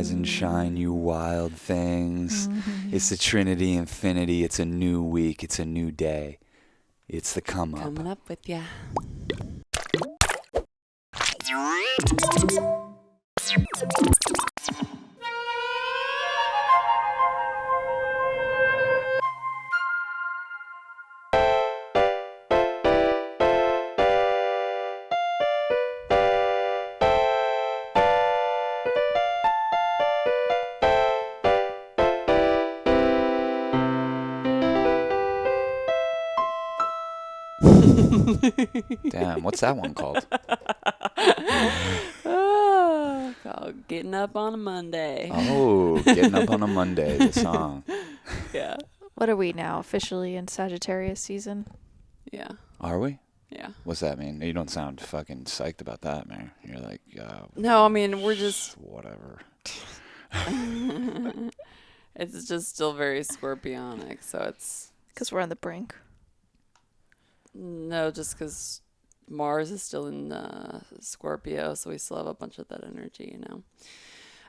Rise and shine, you wild things. It's the Trinity Infinity. It's a new week. It's a new day. It's the come up. Coming up with ya. Damn, what's that one called? Called Getting Up on a Monday. Oh, Getting Up on a Monday, the song. Yeah. What are we now? Officially in Sagittarius season? Yeah. Are we? Yeah. What's that mean? You don't sound fucking psyched about that, man. You're like, No, I mean, we're just... whatever. It's just still very scorpionic, so it's... Because we're on the brink. No, just because Mars is still in Scorpio, so we still have a bunch of that energy, you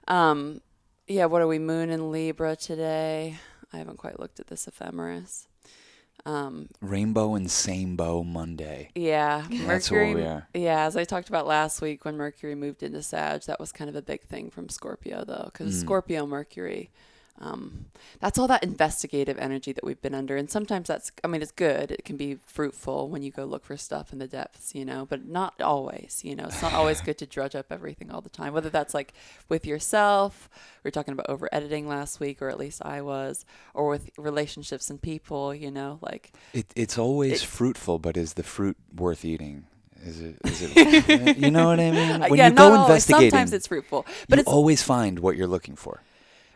know. Yeah, what are we? Moon in Libra today. I haven't quite looked at this ephemeris. Rainbow and Samebow Monday. Yeah. That's what we are. Yeah, as I talked about last week when Mercury moved into Sag, that was kind of a big thing from Scorpio, though, because Scorpio, Mercury... that's all that investigative energy that we've been under. And sometimes that's, I mean, it's good. It can be fruitful when you go look for stuff in the depths, you know, but not always, you know, it's not always good to drudge up everything all the time, whether that's like with yourself. We were talking about over editing last week, or at least I was, or with relationships and people, you know, like It's always fruitful, but is the fruit worth eating? Is it, you know what I mean? When yeah, you go not always. investigating, Sometimes it's fruitful, but you it's always find what you're looking for.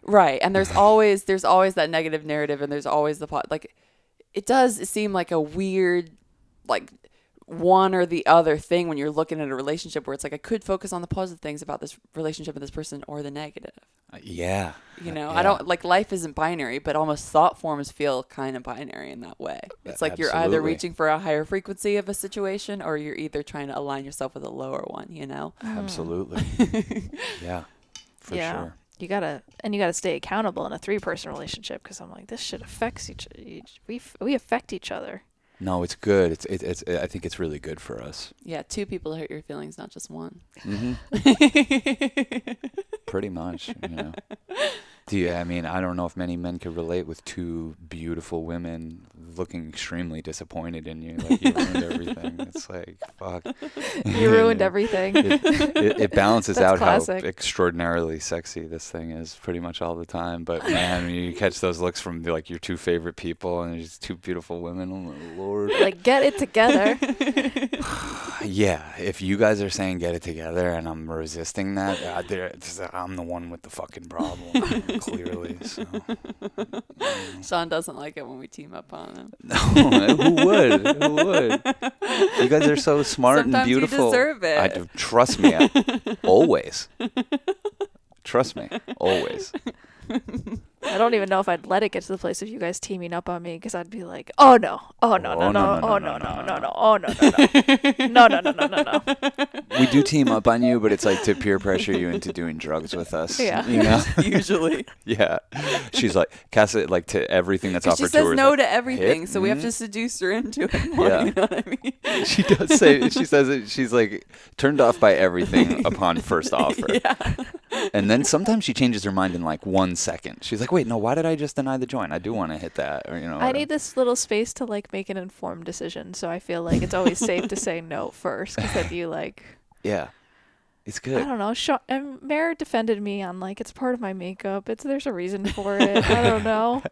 Right. And there's always that negative narrative, and there's always the like, it does seem like a weird, like one or the other thing when you're looking at a relationship where it's like, I could focus on the positive things about this relationship with this person or the negative. Yeah. You know, Yeah. I don't like, life isn't binary, but almost thought forms feel kind of binary in that way. It's like you're either Absolutely. reaching for a higher frequency of a situation, or you're either trying to align yourself with a lower one, you know? Absolutely. Yeah. For sure. You gotta stay accountable in a 3-person relationship, because I'm like, this shit affects we affect each other. No, it's good. It's. I think it's really good for us. Yeah, 2 people hurt your feelings, not just one. Pretty much, you know. I mean, I don't know if many men could relate with 2 beautiful women looking extremely disappointed in you. Like, you ruined everything. It's like, fuck. You ruined everything. It balances That's out classic. how extraordinarily sexy this thing is pretty much all the time. But, man, when you catch those looks from, like, your 2 favorite people and there's 2 beautiful women, oh, my Lord. Like, get it together. Yeah, if you guys are saying get it together and I'm resisting that, I'm the one with the fucking problem, clearly. So. Sean doesn't like it when we team up on him. No, who would? Who would? You guys are so smart Sometimes and beautiful. you deserve it. Trust me, always. Trust me, always. I don't even know if I'd let it get to the place of you guys teaming up on me, because I'd be like, oh no, oh no, no, no, oh no, no, no, no, oh no, no, no, no, no, no, no. We do team up on you, but it's like to peer pressure you into doing drugs with us. Yeah. You know? Usually. Yeah. She's like, Cassie, like to everything that's offered She to says her. no like, to everything, hit, so we have to seduce her into it more, Yeah. you know what I mean? She does say, she says it, she's like turned off by everything upon first offer. Yeah. And then sometimes she changes her mind in like 1 second. She's like, wait, no, why did I just deny the joint? I do want to hit that. Or, you know. I need this little space to like make an informed decision, so I feel like it's always safe to say no first, because then you like. Yeah. It's I good. don't know. And Mare defended me on like, it's part of my makeup. There's a reason for it. I don't know.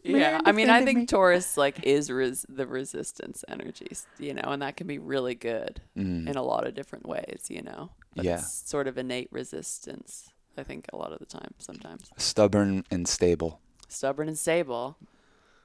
Yeah, I mean, I defended think me. Taurus like is the resistance energies, you know, and that can be really good in a lot of different ways, you know. But Yeah. it's sort of innate resistance, I think, a lot of the time, sometimes. Stubborn and stable. Stubborn and stable.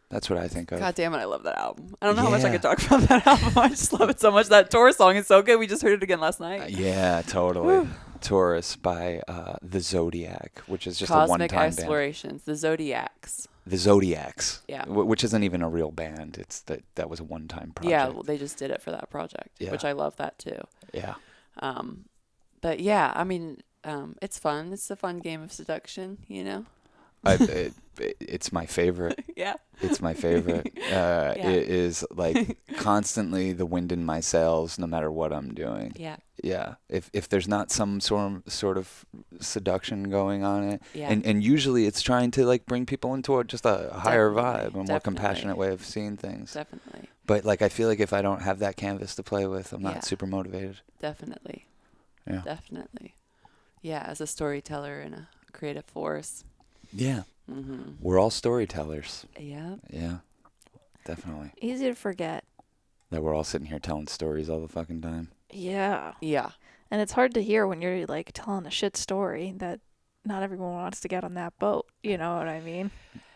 That's what I think of. God damn it, I love that album. I don't know how much I Yeah. could talk about that album. I just love it so much. That Taurus song is so good. We just heard it again last night. Yeah, totally. Taurus by the Zodiac, which is just a Cosmic one-time band. Explorations, the Zodiacs. The Zodiacs. Yeah. Which isn't even a real band. It's that was a one-time project. Yeah, well, they just did it for that project, Yeah. which I love that too. Yeah. But yeah, I mean, It's fun. It's a fun game of seduction, you know? It's my favorite. Yeah. It's my favorite. It is like constantly the wind in my sails, no matter what I'm doing. Yeah. Yeah. If there's not some sort of seduction going on it, Yeah. and usually it's trying to like bring people into just a higher vibe, a more Definitely. compassionate way of seeing things. Definitely. But like I feel like if I don't have that canvas to play with, I'm Yeah. not super motivated. Definitely. Yeah. Definitely. Yeah, as a storyteller and a creative force. Yeah. Mm-hmm. We're all storytellers. Yeah. Yeah. Definitely. Easy to forget. That we're all sitting here telling stories all the fucking time. Yeah. Yeah. And it's hard to hear when you're like telling a shit story that not everyone wants to get on that boat. You know what I mean?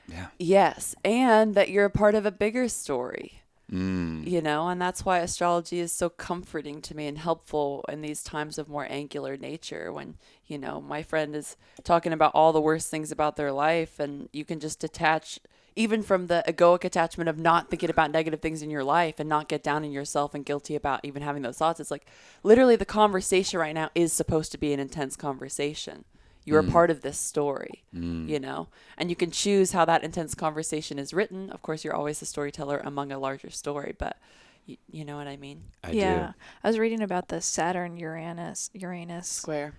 Yeah. Yes. And that you're a part of a bigger story. Mm. You know, and that's why astrology is so comforting to me and helpful in these times of more angular nature when, you know, my friend is talking about all the worst things about their life and you can just detach even from the egoic attachment of not thinking about negative things in your life and not get down on yourself and guilty about even having those thoughts. It's like literally the conversation right now is supposed to be an intense conversation. You are part of this story, you know, and you can choose how that intense conversation is written. Of course, you're always a storyteller among a larger story, but you know what I mean? I Yeah. do. I was reading about the Saturn-Uranus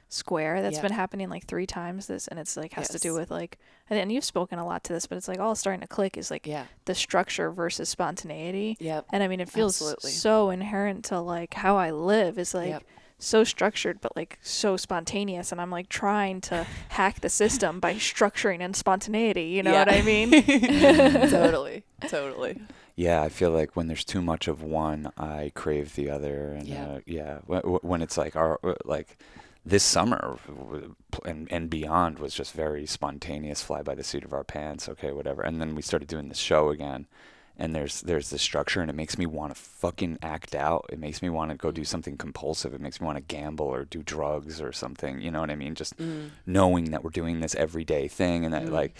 square that's Yeah. been happening like 3 times this, and it's like has to do Yes. with like, and you've spoken a lot to this, but it's like all starting to click is like Yeah. the structure versus spontaneity. Yep. And I mean, it feels Absolutely. so inherent to like how I live is like Yep. so structured, but like so spontaneous. And I'm like trying to hack the system by structuring and spontaneity. You know Yeah. what I mean? Totally. Totally. Yeah, I feel like when there's too much of one, I crave the other, and Yeah. when it's like like this summer and beyond was just very spontaneous, fly by the seat of our pants, okay, whatever. And then we started doing this show again, and there's this structure, and it makes me want to fucking act out. It makes me want to go do something compulsive. It makes me want to gamble or do drugs or something. You know what I mean? Just knowing that we're doing this everyday thing, and that like.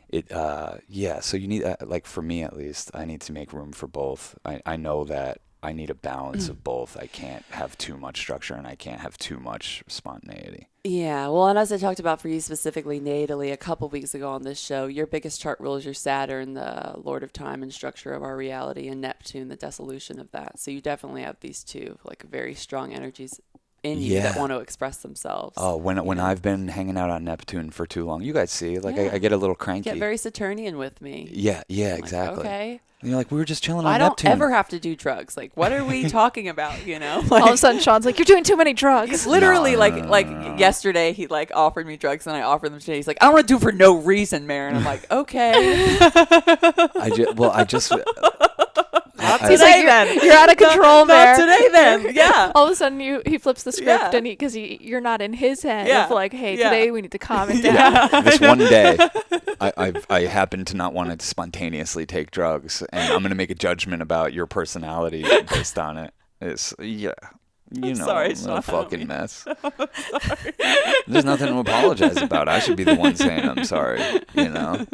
So you need, like for me at least, I need to make room for both. I know that I need a balance of both. I can't have too much structure and I can't have too much spontaneity. Yeah, well, and as I talked about for you specifically natally a couple weeks ago on this show, your biggest chart rule is your Saturn, the Lord of Time and structure of our reality, and Neptune, the dissolution of that. So you definitely have these two, like very strong energies in you that want to express themselves. Oh, when I've been hanging out on Neptune for too long, you guys see, like Yeah. I get a little cranky. Get very Saturnian with me. Yeah, Like, exactly. okay. And you're like, we were just chilling on I don't Neptune. ever have to do drugs. Like, what are we talking about? You know, All of a sudden, Sean's like, "You're doing too many drugs." literally, No, like no, no, like no, no. yesterday, he like offered me drugs, and I offered them today. He's like, I don't want to do it for no reason, Maren. I'm like, okay. I just. He's like, "You're out of control, Not Mare." today, then. Yeah. All of a sudden, he flips the script, Yeah. and because you're not in his head Yeah. of like, "Hey, Yeah. today we need to calm it down." This one day, I happen to not want to spontaneously take drugs, and I'm gonna make a judgment about your personality based on it. It's you know, sorry, I'm a Sean. fucking mess. There's nothing to apologize about. I should be the one saying I'm sorry. You know.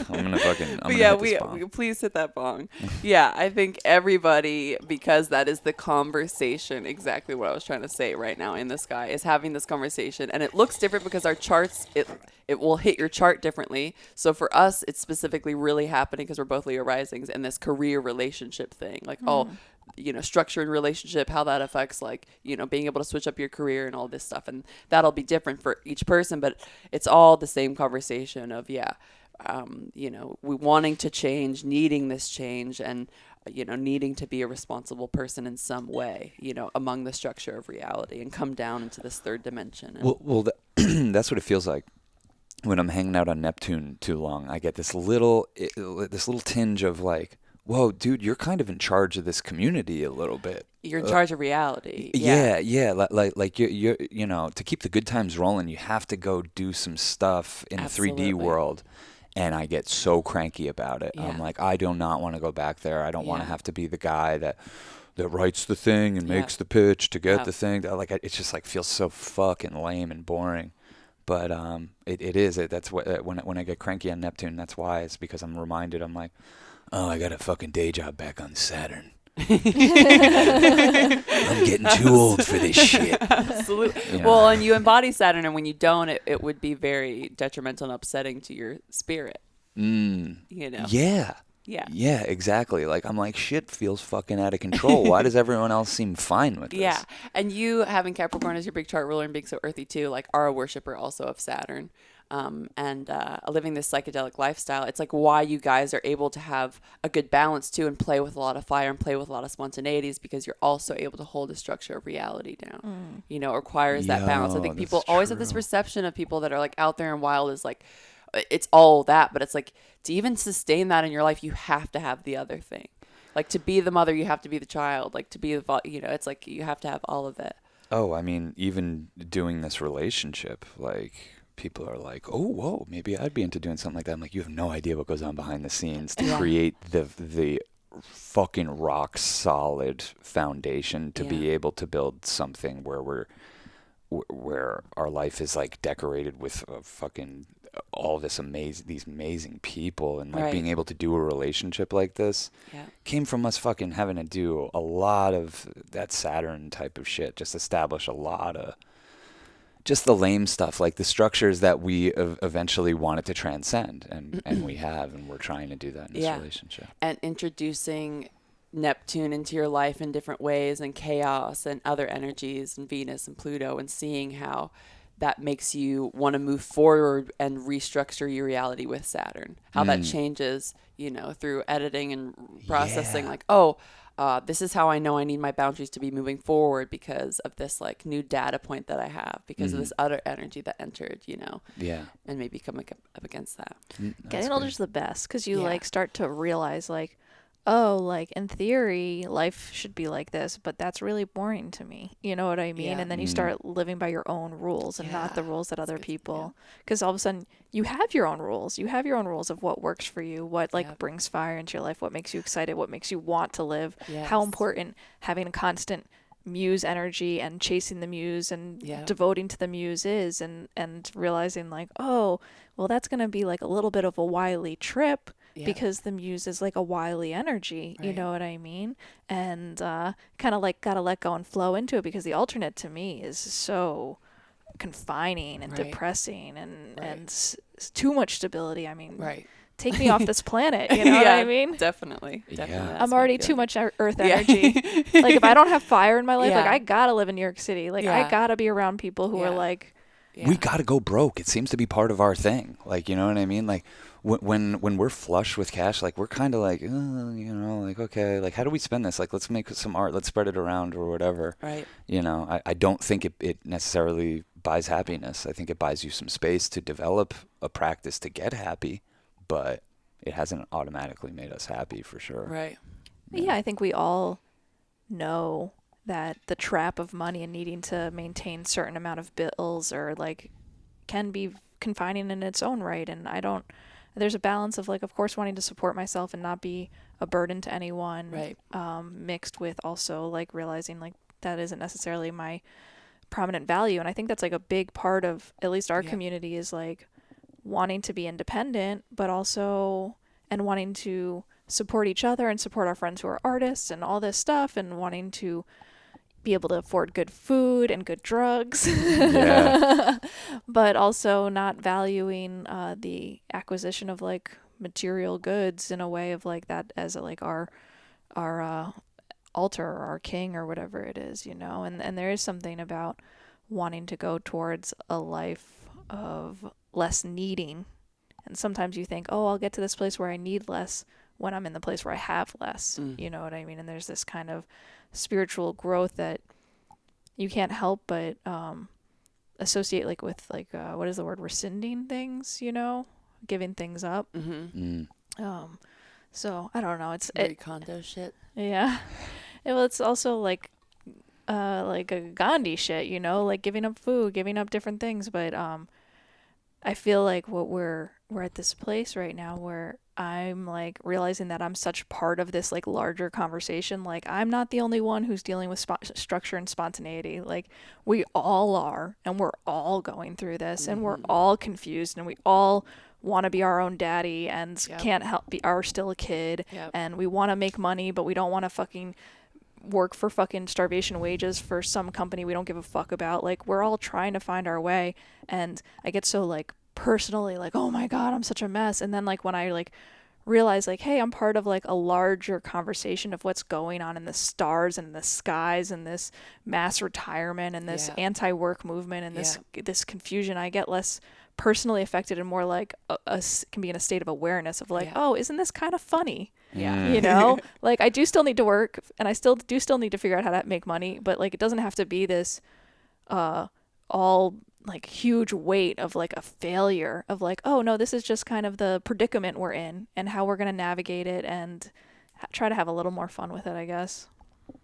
I'm gonna hit this bomb. we please hit that bong. Yeah, I think everybody, because that is the conversation, exactly what I was trying to say right now in the sky, is having this conversation. And it looks different because our charts, it will hit your chart differently. So for us, it's specifically really happening because we're both Leo risings and this career relationship thing. Like, you know, structure and relationship, how that affects, like, you know, being able to switch up your career and all this stuff. And that'll be different for each person, but it's all the same conversation of, you know, we wanting to change, needing this change, and, you know, needing to be a responsible person in some way, you know, among the structure of reality and come down into this third dimension. And That's what it feels like when I'm hanging out on Neptune too long. I get this little tinge of like, whoa, dude, you're kind of in charge of this community a little bit. you're in charge of reality. Yeah. Like you know, to keep the good times rolling, you have to go do some stuff in Absolutely. the 3D world. And I get so cranky about it. Yeah. I'm like, I do not want to go back there. I don't want to Yeah. have to be the guy that writes the thing and makes the pitch to get the thing. Like, it's just like feels so fucking lame and boring. But that's what when I get cranky on Neptune, that's why. It's because I'm reminded. I'm like, oh, I got a fucking day job back on Saturn. I'm getting too old for this shit. Absolutely. You know? Well, and you embody Saturn, and when you don't, it would be very detrimental and upsetting to your spirit. You know? Yeah. Yeah. Yeah, exactly. Like, I'm like, shit feels fucking out of control. Why does everyone else seem fine with this? Yeah. And you having Capricorn as your big chart ruler and being so earthy too, like, are a worshiper also of Saturn. And living this psychedelic lifestyle, it's like why you guys are able to have a good balance too and play with a lot of fire and play with a lot of spontaneity is because you're also able to hold the structure of reality down. You know, it requires that balance. I think people always have this perception of people that are like out there and wild is like, it's all that, but it's like to even sustain that in your life, you have to have the other thing. Like to be the mother, you have to be the child. Like to be the, you know, it's like you have to have all of it. Oh, I mean, even doing this relationship, like, people are like, oh, whoa, maybe I'd be into doing something like that. I'm like, you have no idea what goes on behind the scenes to create the fucking rock solid foundation to be able to build something where our life is like decorated with fucking all this these amazing people, and like being able to do a relationship like this came from us fucking having to do a lot of that Saturn type of shit, just establish a lot of just the lame stuff, like the structures that we eventually wanted to transcend, and we have, and we're trying to do that in this relationship. And introducing Neptune into your life in different ways, and chaos and other energies, and Venus and Pluto, and seeing how that makes you want to move forward and restructure your reality with Saturn. How that changes, you know, through editing and processing, like, this is how I know I need my boundaries to be moving forward because of this like new data point that I have, because of this other energy that entered, you know, and maybe come up against that. Getting older is the best because you like start to realize like, oh, like in theory, life should be like this, but that's really boring to me. You know what I mean? And then you start living by your own rules and not the rules that other people, because all of a sudden you have your own rules. You have your own rules of what works for you, what like brings fire into your life, what makes you excited, what makes you want to live, how important having a constant muse energy and chasing the muse and devoting to the muse is, and realizing like, oh, well, that's going to be like a little bit of a wily trip. Because the muse is like a wily energy, you know what I mean? And kind of like got to let go and flow into it, because the alternate to me is so confining and depressing and too much stability. I mean, take me off this planet, you know what I mean? Definitely. I'm already too much earth energy. Like if I don't have fire in my life, like I got to live in New York City. Like I got to be around people who are like, we got to go broke. It seems to be part of our thing. Like, you know what I mean? Like when we're flush with cash, like we're kind of like, you know, like, okay, like how do we spend this? Like, let's make some art. Let's spread it around or whatever. Right. You know, I don't think it necessarily buys happiness. I think it buys you some space to develop a practice to get happy, but it hasn't automatically made us happy for sure. Right. Yeah, I think we all know that the trap of money and needing to maintain certain amount of bills or like can be confining in its own right. And there's a balance of like, of course, wanting to support myself and not be a burden to anyone, right? Mixed with also like realizing like that isn't necessarily my prominent value. And I think that's like a big part of at least our community is like wanting to be independent, but also and wanting to support each other and support our friends who are artists and all this stuff, and wanting to be able to afford good food and good drugs, but also not valuing the acquisition of like material goods in a way of like that as like our altar or our king or whatever it is, you know. And there is something about wanting to go towards a life of less needing. And sometimes you think, oh, I'll get to this place where I need less when I'm in the place where I have less. You know what I mean? And there's this kind of spiritual growth that you can't help but associate like with like what is the word, rescinding things, you know, giving things up. So I don't know, it's very condo shit. Well, it's also like a Gandhi shit, you know, like giving up food, giving up different things. But I feel like what we're at this place right now where I'm like realizing that I'm such part of this like larger conversation. Like I'm not the only one who's dealing with structure and spontaneity. Like we all are, and we're all going through this, and we're all confused, and we all want to be our own daddy and can't help are still a kid, and we want to make money, but we don't want to fucking work for fucking starvation wages for some company we don't give a fuck about. Like, we're all trying to find our way, and I get so like personally like, oh my God, I'm such a mess. And then like when I like realize like, hey, I'm part of like a larger conversation of what's going on in the stars and the skies and this mass retirement and this anti-work movement and this confusion, I get less personally affected and more like can be in a state of awareness of like, oh, isn't this kind of funny? You know, like I do still need to work, and I still need to figure out how to make money, but like it doesn't have to be this all like huge weight of like a failure of like, oh no, this is just kind of the predicament we're in and how we're going to navigate it and try to have a little more fun with it, I guess.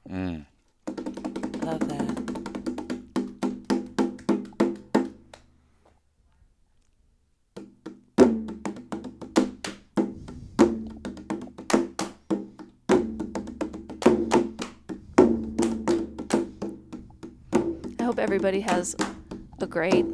Love that. I hope everybody has a great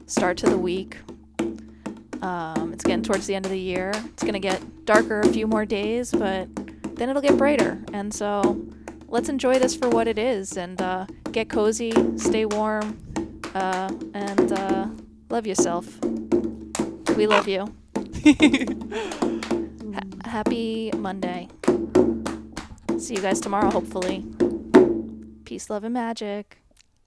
start to the week. It's getting towards the end of the year. It's going to get darker a few more days, but then it'll get brighter. And so let's enjoy this for what it is and get cozy, stay warm, and love yourself. We love you. Happy Monday. See you guys tomorrow, hopefully. Peace, love, and magic.